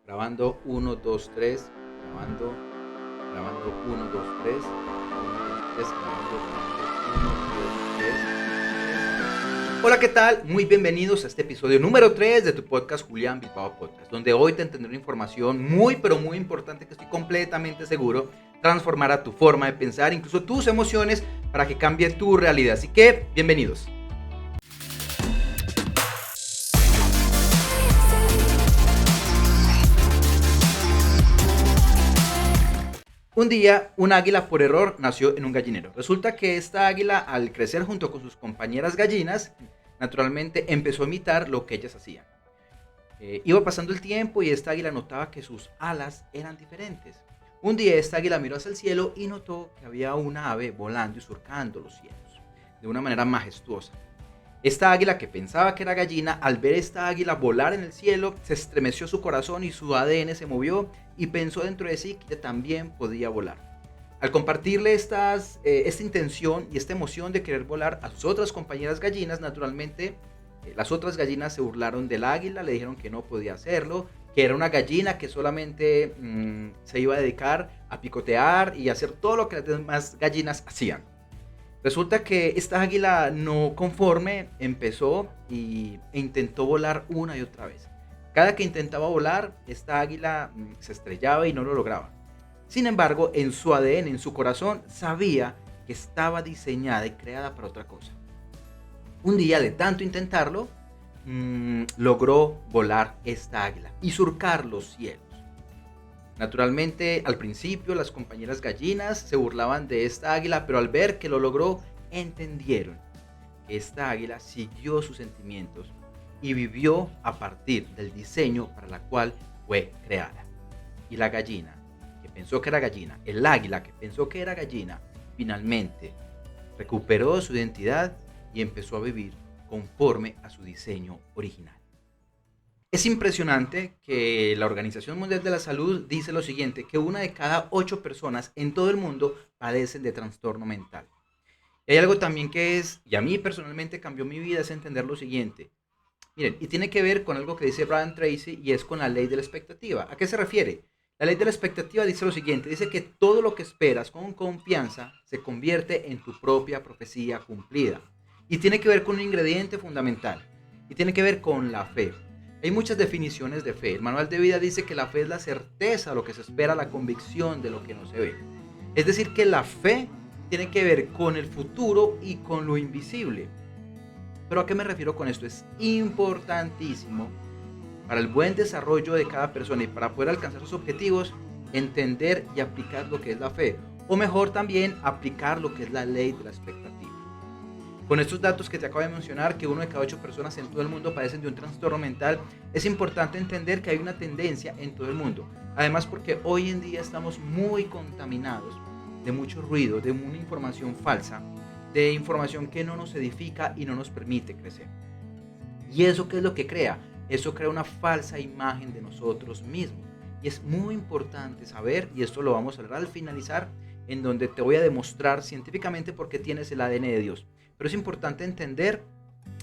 Grabando uno 2 3 grabando, grabando uno 2 3 1, 2, 3 grabando, uno 2 3. Hola, ¿qué tal? Muy bienvenidos a este episodio número 3 de tu podcast Julián Bilbao Podcast, donde hoy te tendré una información muy, pero muy importante que estoy completamente seguro transformará tu forma de pensar, incluso tus emociones, para que cambie tu realidad. Así que, bienvenidos. Un día, un águila por error nació en un gallinero. Resulta que esta águila, al crecer junto con sus compañeras gallinas, naturalmente empezó a imitar lo que ellas hacían. Iba pasando el tiempo y esta águila notaba que sus alas eran diferentes. Un día esta águila miró hacia el cielo y notó que había una ave volando y surcando los cielos de una manera majestuosa. Esta águila, que pensaba que era gallina, al ver esta águila volar en el cielo, se estremeció su corazón y su ADN se movió y pensó dentro de sí que también podía volar. Al compartirle esta intención y esta emoción de querer volar a sus otras compañeras gallinas, naturalmente las otras gallinas se burlaron del águila, le dijeron que no podía hacerlo, que era una gallina que solamente se iba a dedicar a picotear y hacer todo lo que las demás gallinas hacían. Resulta que esta águila, no conforme, empezó e intentó volar una y otra vez. Cada que intentaba volar, esta águila se estrellaba y no lo lograba. Sin embargo, en su ADN, en su corazón, sabía que estaba diseñada y creada para otra cosa. Un día, de tanto intentarlo, logró volar esta águila y surcar los cielos. Naturalmente, al principio las compañeras gallinas se burlaban de esta águila, pero al ver que lo logró, entendieron que esta águila siguió sus sentimientos y vivió a partir del diseño para la cual fue creada. Y la gallina, que pensó que era gallina, el águila que pensó que era gallina, finalmente recuperó su identidad y empezó a vivir conforme a su diseño original. Es impresionante que la Organización Mundial de la Salud dice lo siguiente, que una de cada 8 personas en todo el mundo padecen de trastorno mental. Y hay algo también que es, y a mí personalmente cambió mi vida, es entender lo siguiente. Miren, y tiene que ver con algo que dice Brian Tracy y es con la ley de la expectativa. ¿A qué se refiere? La ley de la expectativa dice lo siguiente, dice que todo lo que esperas con confianza se convierte en tu propia profecía cumplida. Y tiene que ver con un ingrediente fundamental, y tiene que ver con la fe. Hay muchas definiciones de fe. El manual de vida dice que la fe es la certeza de lo que se espera, la convicción de lo que no se ve. Es decir, que la fe tiene que ver con el futuro y con lo invisible. Pero ¿a qué me refiero con esto? Es importantísimo para el buen desarrollo de cada persona y para poder alcanzar sus objetivos, entender y aplicar lo que es la fe. O mejor también, aplicar lo que es la ley de la expectativa. Con estos datos que te acabo de mencionar, que 1 de cada 8 personas en todo el mundo padecen de un trastorno mental, es importante entender que hay una tendencia en todo el mundo. Además, porque hoy en día estamos muy contaminados de mucho ruido, de una información falsa, de información que no nos edifica y no nos permite crecer. ¿Y eso qué es lo que crea? Eso crea una falsa imagen de nosotros mismos. Y es muy importante saber, y esto lo vamos a hablar al finalizar, en donde te voy a demostrar científicamente por qué tienes el ADN de Dios. Pero es importante entender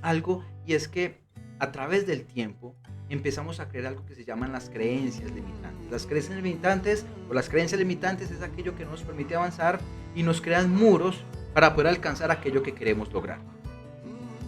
algo, y es que a través del tiempo empezamos a creer algo que se llaman las creencias limitantes. Las creencias limitantes es aquello que no nos permite avanzar y nos crean muros para poder alcanzar aquello que queremos lograr.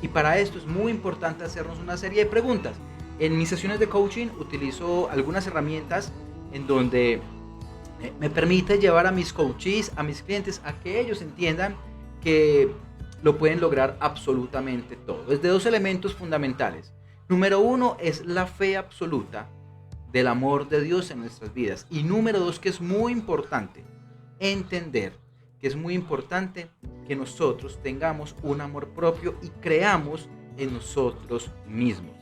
Y para esto es muy importante hacernos una serie de preguntas. En mis sesiones de coaching utilizo algunas herramientas en donde me permite llevar a mis coaches, a mis clientes, a que ellos entiendan que lo pueden lograr absolutamente todo. Es de 2 elementos fundamentales. Número 1 es la fe absoluta del amor de Dios en nuestras vidas. Y número 2, que es muy importante, entender que es muy importante que nosotros tengamos un amor propio y creamos en nosotros mismos.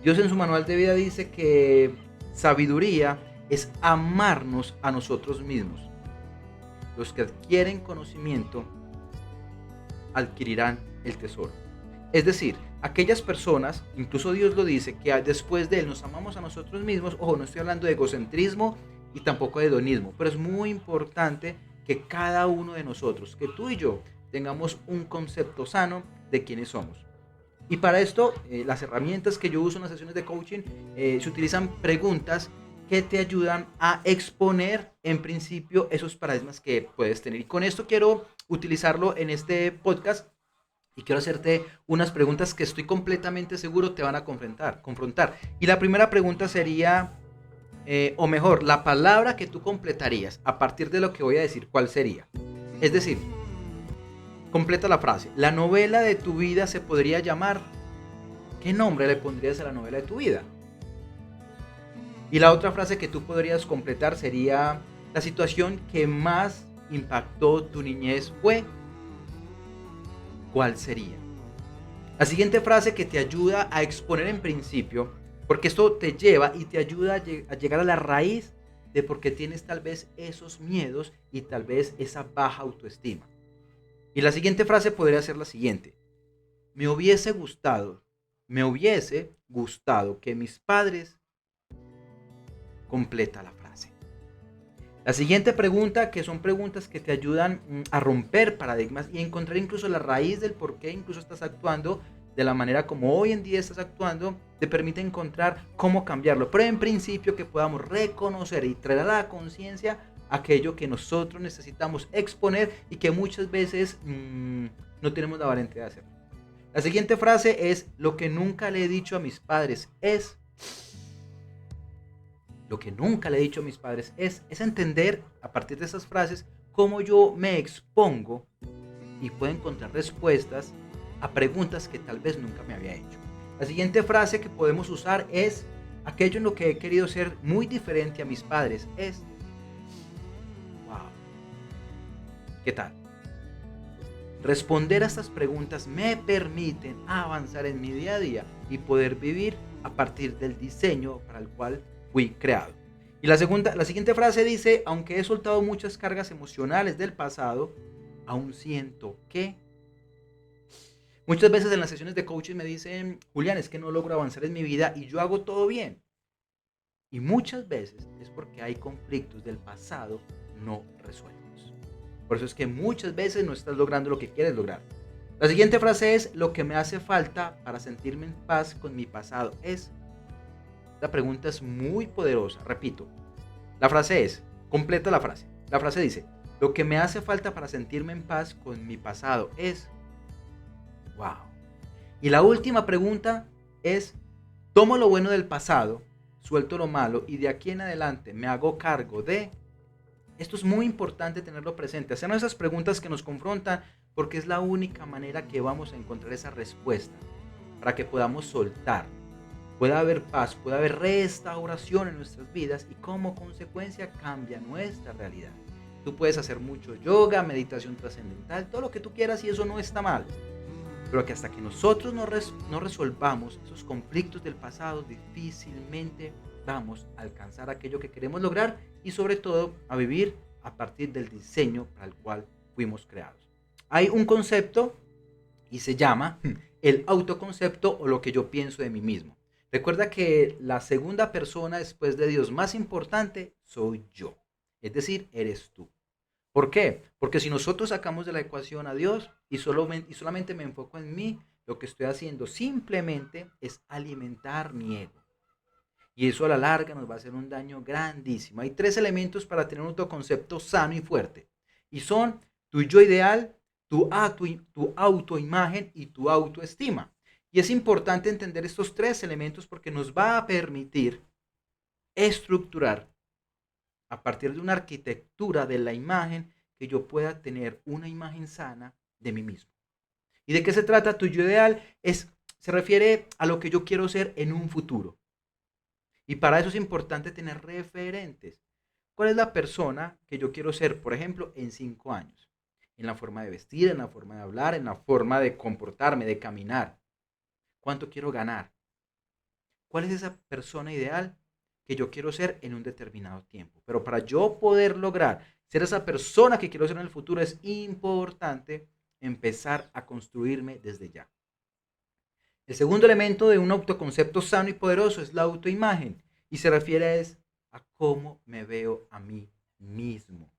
Dios en su manual de vida dice que sabiduría es amarnos a nosotros mismos. Los que adquieren conocimiento adquirirán el tesoro. Es decir, aquellas personas, incluso Dios lo dice, que después de Él nos amamos a nosotros mismos. Ojo, no estoy hablando de egocentrismo y tampoco de hedonismo, pero es muy importante que cada uno de nosotros, que tú y yo, tengamos un concepto sano de quiénes somos. Y para esto, las herramientas que yo uso en las sesiones de coaching, se utilizan preguntas que te ayudan a exponer en principio esos paradigmas que puedes tener. Y con esto quiero utilizarlo en este podcast y quiero hacerte unas preguntas que estoy completamente seguro te van a confrontar. Y la primera pregunta sería, o mejor, la palabra que tú completarías a partir de lo que voy a decir, ¿cuál sería? Es decir, completa la frase. La novela de tu vida se podría llamar. ¿Qué nombre le pondrías a la novela de tu vida? Y la otra frase que tú podrías completar sería, la situación que más impactó tu niñez fue, ¿cuál sería? La siguiente frase que te ayuda a exponer en principio, porque esto te lleva y te ayuda a llegar a la raíz de por qué tienes tal vez esos miedos y tal vez esa baja autoestima. Y la siguiente frase podría ser la siguiente. Me hubiese gustado, me hubiese gustado que mis padres. Completa la frase. La siguiente pregunta, que son preguntas que te ayudan a romper paradigmas y encontrar incluso la raíz del por qué incluso estás actuando de la manera como hoy en día estás actuando, te permite encontrar cómo cambiarlo. Pero en principio que podamos reconocer y traer a la conciencia aquello que nosotros necesitamos exponer y que muchas veces no tenemos la valentía de hacerlo. La siguiente frase es, lo que nunca le he dicho a mis padres es. Lo que nunca le he dicho a mis padres es entender a partir de esas frases cómo yo me expongo y puedo encontrar respuestas a preguntas que tal vez nunca me había hecho. La siguiente frase que podemos usar es, aquello en lo que he querido ser muy diferente a mis padres es, wow, ¿qué tal? Responder a estas preguntas me permiten avanzar en mi día a día y poder vivir a partir del diseño para el cual fui creado. Y la siguiente frase dice, aunque he soltado muchas cargas emocionales del pasado, aún siento que. Muchas veces en las sesiones de coaching me dicen, Julián, es que no logro avanzar en mi vida y yo hago todo bien. Y muchas veces es porque hay conflictos del pasado no resueltos. Por eso es que muchas veces no estás logrando lo que quieres lograr. La siguiente frase es, lo que me hace falta para sentirme en paz con mi pasado es. Esta pregunta es muy poderosa. Repito, la frase es, completa la frase. La frase dice, lo que me hace falta para sentirme en paz con mi pasado es. Wow. Y la última pregunta es, tomo lo bueno del pasado, suelto lo malo y de aquí en adelante me hago cargo de. Esto es muy importante tenerlo presente, hacernos esas preguntas que nos confrontan porque es la única manera que vamos a encontrar esa respuesta para que podamos soltar, pueda haber paz, pueda haber restauración en nuestras vidas y como consecuencia cambia nuestra realidad. Tú puedes hacer mucho yoga, meditación trascendental, todo lo que tú quieras y eso no está mal. Pero que hasta que nosotros no resolvamos esos conflictos del pasado, difícilmente vamos a alcanzar aquello que queremos lograr y sobre todo a vivir a partir del diseño para el cual fuimos creados. Hay un concepto y se llama el autoconcepto o lo que yo pienso de mí mismo. Recuerda que la segunda persona después de Dios más importante soy yo, es decir, eres tú. ¿Por qué? Porque si nosotros sacamos de la ecuación a Dios y solamente me enfoco en mí, lo que estoy haciendo simplemente es alimentar mi ego. Y eso a la larga nos va a hacer un daño grandísimo. Hay 3 elementos para tener un autoconcepto sano y fuerte. Y son tu yo ideal, tu autoimagen y tu autoestima. Y es importante entender estos 3 elementos porque nos va a permitir estructurar a partir de una arquitectura de la imagen que yo pueda tener una imagen sana de mí mismo. ¿Y de qué se trata tu yo ideal? Se refiere a lo que yo quiero ser en un futuro. Y para eso es importante tener referentes. ¿Cuál es la persona que yo quiero ser, por ejemplo, en 5 años? En la forma de vestir, en la forma de hablar, en la forma de comportarme, de caminar. ¿Cuánto quiero ganar? ¿Cuál es esa persona ideal que yo quiero ser en un determinado tiempo? Pero para yo poder lograr ser esa persona que quiero ser en el futuro es importante empezar a construirme desde ya. El segundo elemento de un autoconcepto sano y poderoso es la autoimagen y se refiere a cómo me veo a mí mismo.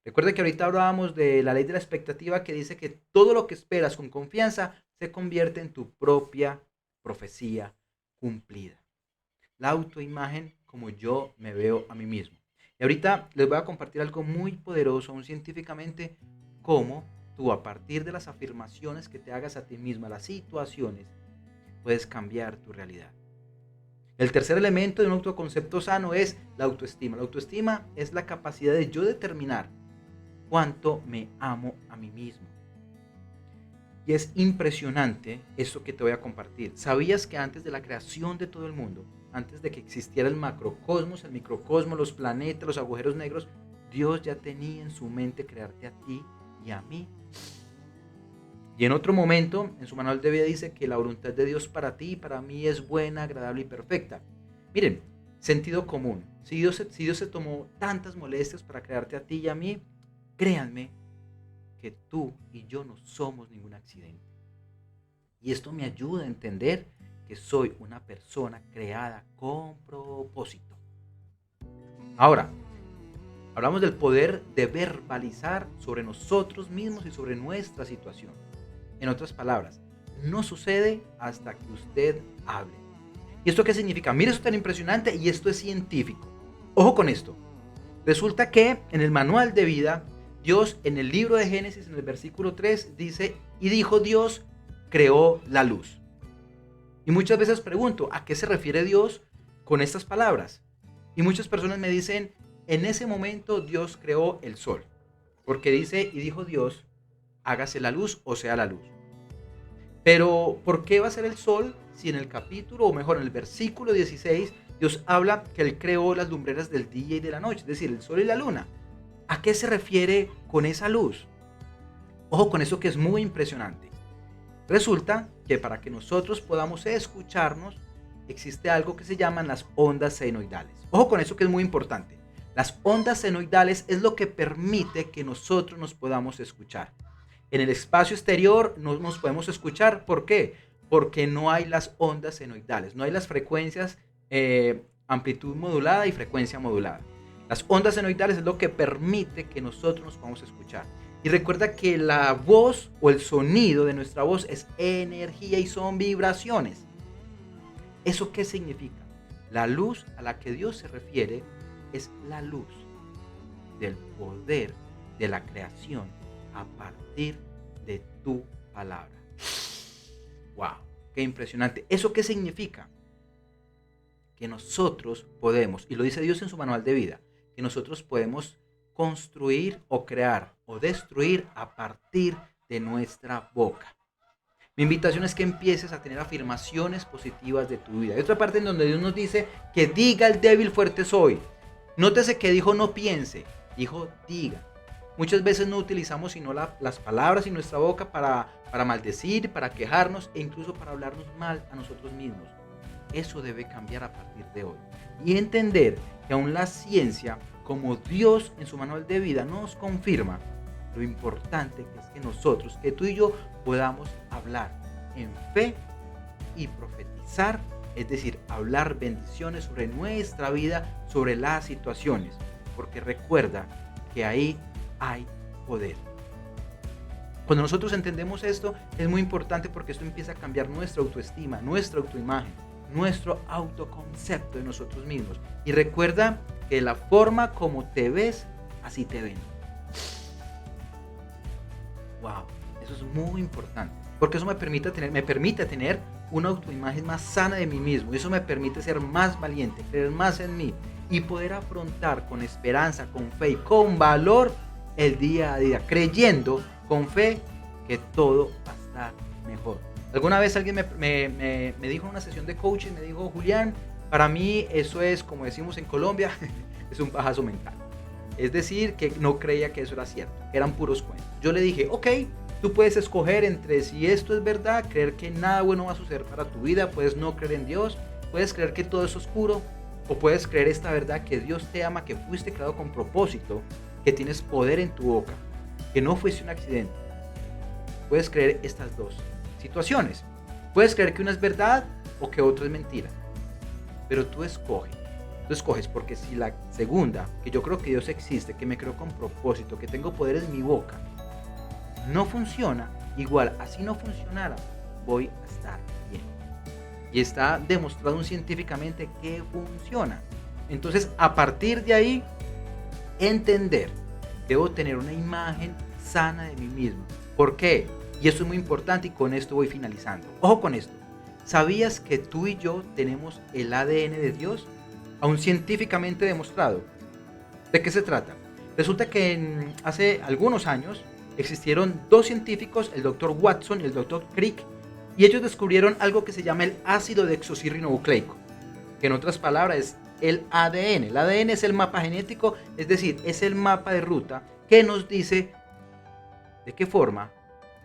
Recuerda que ahorita hablábamos de la ley de la expectativa que dice que todo lo que esperas con confianza se convierte en tu propia profecía cumplida. La autoimagen como yo me veo a mí mismo. Y ahorita les voy a compartir algo muy poderoso, aún científicamente, cómo tú a partir de las afirmaciones que te hagas a ti mismo, a las situaciones, puedes cambiar tu realidad. El tercer elemento de un autoconcepto sano es la autoestima. La autoestima es la capacidad de yo determinar cuánto me amo a mí mismo. Y es impresionante esto que te voy a compartir. ¿Sabías que antes de la creación de todo el mundo, antes de que existiera el macrocosmos, el microcosmos, los planetas, los agujeros negros, Dios ya tenía en su mente crearte a ti y a mí? Y en otro momento, en su manual de vida dice que la voluntad de Dios para ti y para mí es buena, agradable y perfecta. Miren, sentido común. Si Dios se tomó tantas molestias para crearte a ti y a mí, créanme que tú y yo no somos ningún accidente. Y esto me ayuda a entender que soy una persona creada con propósito. Ahora, hablamos del poder de verbalizar sobre nosotros mismos y sobre nuestra situación. En otras palabras, no sucede hasta que usted hable. ¿Y esto qué significa? Mire, eso es tan impresionante y esto es científico. Ojo con esto. Resulta que en el manual de vida, Dios en el libro de Génesis, en el versículo 3, dice, y dijo Dios, creó la luz. Y muchas veces pregunto, ¿a qué se refiere Dios con estas palabras? Y muchas personas me dicen, en ese momento Dios creó el sol. Porque dice, y dijo Dios, hágase la luz o sea la luz. Pero, ¿por qué va a ser el sol si en el capítulo, o mejor en el versículo 16, Dios habla que Él creó las lumbreras del día y de la noche, es decir, el sol y la luna? ¿A qué se refiere con esa luz? Ojo con eso que es muy impresionante. Resulta que para que nosotros podamos escucharnos, existe algo que se llaman las ondas senoidales. Ojo con eso que es muy importante. Las ondas senoidales es lo que permite que nosotros nos podamos escuchar. En el espacio exterior no nos podemos escuchar. ¿Por qué? Porque no hay las ondas senoidales, no hay las frecuencias amplitud modulada y frecuencia modulada. Las ondas senoidales es lo que permite que nosotros nos podamos escuchar. Y recuerda que la voz o el sonido de nuestra voz es energía y son vibraciones. ¿Eso qué significa? La luz a la que Dios se refiere es la luz del poder de la creación a partir de tu palabra. ¡Wow! ¡Qué impresionante! ¿Eso qué significa? Que nosotros podemos, y lo dice Dios en su manual de vida, que nosotros podemos construir o crear o destruir a partir de nuestra boca. Mi invitación es que empieces a tener afirmaciones positivas de tu vida. Hay otra parte en donde Dios nos dice que diga el débil fuerte soy. Nótese que dijo no piense, dijo diga. Muchas veces no utilizamos sino las palabras y nuestra boca para maldecir, para quejarnos e incluso para hablarnos mal a nosotros mismos. Eso debe cambiar a partir de hoy. Y entender que aún la ciencia, como Dios en su manual de vida nos confirma, lo importante es que nosotros, que tú y yo podamos hablar en fe y profetizar, es decir, hablar bendiciones sobre nuestra vida, sobre las situaciones, porque recuerda que ahí hay poder. Cuando nosotros entendemos esto, es muy importante porque esto empieza a cambiar nuestra autoestima, nuestra autoimagen, nuestro autoconcepto de nosotros mismos. Y recuerda que la forma como te ves, así te ven. Wow, eso es muy importante, porque eso me permite tener una autoimagen más sana de mí mismo. Y eso me permite ser más valiente, creer más en mí y poder afrontar con esperanza, con fe y con valor el día a día, creyendo con fe que todo va a estar mejor. Alguna vez alguien me dijo en una sesión de coaching, me dijo, Julián, para mí eso es, como decimos en Colombia, es un pajazo mental. Es decir, que no creía que eso era cierto, que eran puros cuentos. Yo le dije, ok, tú puedes escoger entre si esto es verdad, creer que nada bueno va a suceder para tu vida, puedes no creer en Dios, puedes creer que todo es oscuro, o puedes creer esta verdad que Dios te ama, que fuiste creado con propósito, que tienes poder en tu boca, que no fuiste un accidente. Puedes creer estas dos situaciones. Puedes creer que una es verdad o que otra es mentira. Pero tú escoges porque si la segunda, que yo creo que Dios existe, que me creo con propósito, que tengo poder en mi boca, no funciona, igual así no funcionara, voy a estar bien. Y está demostrado científicamente que funciona. Entonces, a partir de ahí, entender, debo tener una imagen sana de mí mismo. ¿Por qué? Y eso es muy importante y con esto voy finalizando. Ojo con esto. ¿Sabías que tú y yo tenemos el ADN de Dios? Aún científicamente demostrado. ¿De qué se trata? Resulta que hace algunos años existieron dos científicos, el doctor Watson y el doctor Crick, y ellos descubrieron algo que se llama el ácido desoxirribonucleico, que en otras palabras es el ADN. El ADN es el mapa genético, es decir, es el mapa de ruta que nos dice de qué forma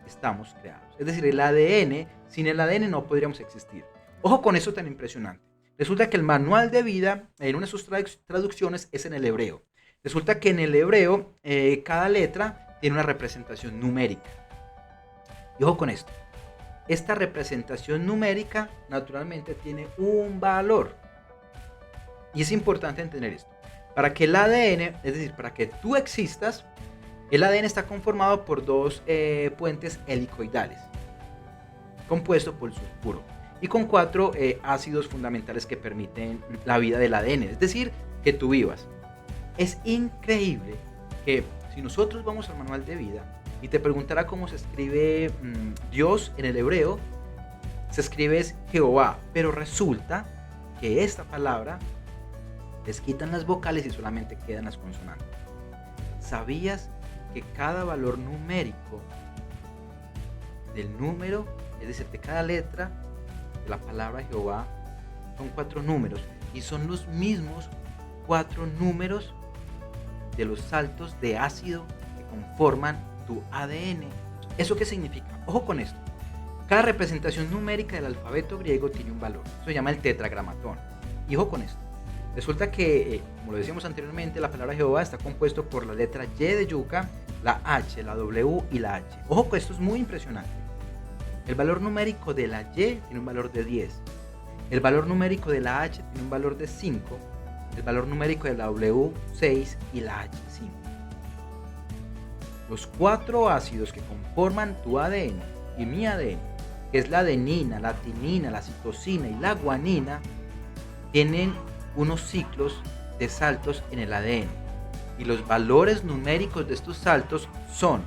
estamos creados. Es decir, el ADN, sin el ADN no podríamos existir. Ojo con eso tan impresionante. Resulta que el manual de vida, en una de sus traducciones, es en el hebreo. Resulta que en el hebreo cada letra tiene una representación numérica. Y ojo con esto. Esta representación numérica naturalmente tiene un valor. Y es importante entender esto. Para que el ADN, es decir, para que tú existas, el ADN está conformado por dos puentes helicoidales, compuesto por sulfuro, y con 4 ácidos fundamentales que permiten la vida del ADN, es decir, que tú vivas. Es increíble que si nosotros vamos al manual de vida y te preguntara cómo se escribe Dios en el hebreo, se escribe Jehová, pero resulta que esta palabra les quitan las vocales y solamente quedan las consonantes. ¿Sabías que cada valor numérico del número, es decir, de cada letra de la palabra Jehová, son 4 números y son los mismos 4 números de los saltos de ácido que conforman tu ADN? ¿Eso qué significa? Ojo con esto. Cada representación numérica del alfabeto griego tiene un valor. Eso se llama el tetragramatón. Y ojo con esto. Resulta que, como lo decíamos anteriormente, la palabra Jehová está compuesto por la letra Y de yuca, la H, la W y la H. Ojo que esto es muy impresionante. El valor numérico de la Y tiene un valor de 10. El valor numérico de la H tiene un valor de 5. El valor numérico de la W, 6 y la H, 5. Los 4 ácidos que conforman tu ADN y mi ADN, que es la adenina, la timina, la citosina y la guanina, tienen unos ciclos de saltos en el ADN. Y los valores numéricos de estos saltos son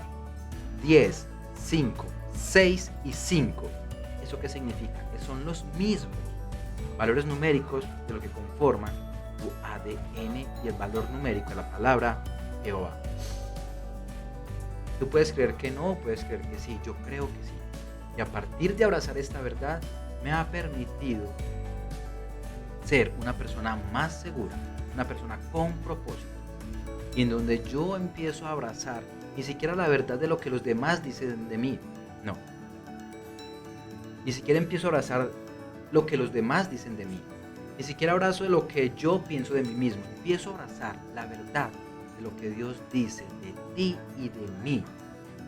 10, 5, 6 y 5. ¿Eso qué significa? Que son los mismos valores numéricos de lo que conforman tu ADN y el valor numérico de la palabra Jehová. Tú puedes creer que no, puedes creer que sí, yo creo que sí. Y a partir de abrazar esta verdad, me ha permitido ser una persona más segura, una persona con propósito, y en donde yo empiezo a abrazar ni siquiera la verdad de lo que los demás dicen de mí, no. Ni siquiera empiezo a abrazar lo que los demás dicen de mí, ni siquiera abrazo de lo que yo pienso de mí mismo, empiezo a abrazar la verdad de lo que Dios dice de ti y de mí.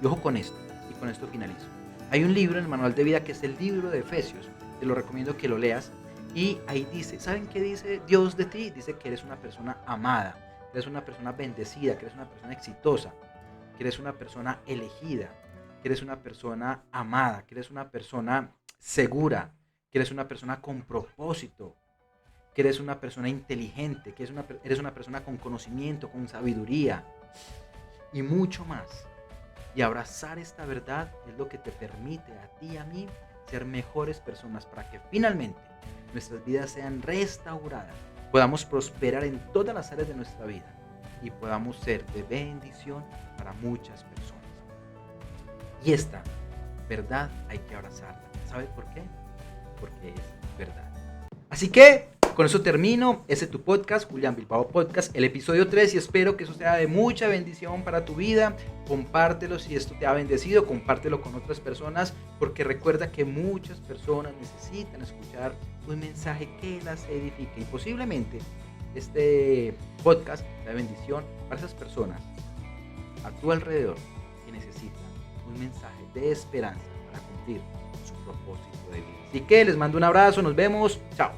Y ojo con esto, y con esto finalizo. Hay un libro en el manual de vida que es el libro de Efesios, te lo recomiendo que lo leas. Y ahí dice, ¿saben qué dice Dios de ti? Dice que eres una persona amada, que eres una persona bendecida, que eres una persona exitosa, que eres una persona elegida, que eres una persona amada, que eres una persona segura, que eres una persona con propósito, que eres una persona inteligente, que eres una persona con conocimiento, con sabiduría y mucho más. Y abrazar esta verdad es lo que te permite a ti y a mí ser mejores personas para que finalmente nuestras vidas sean restauradas, podamos prosperar en todas las áreas de nuestra vida y podamos ser de bendición para muchas personas. Y esta verdad hay que abrazarla. ¿Sabe por qué? Porque es verdad. Así que con eso termino. Ese es tu podcast, Julián Bilbao Podcast, el episodio 3, y espero que eso sea de mucha bendición para tu vida. Compártelo si esto te ha bendecido, compártelo con otras personas, porque recuerda que muchas personas necesitan escuchar un mensaje que las edifique, y posiblemente este podcast sea bendición para esas personas a tu alrededor que necesitan un mensaje de esperanza para cumplir su propósito de vida. Así que les mando un abrazo, nos vemos, chao.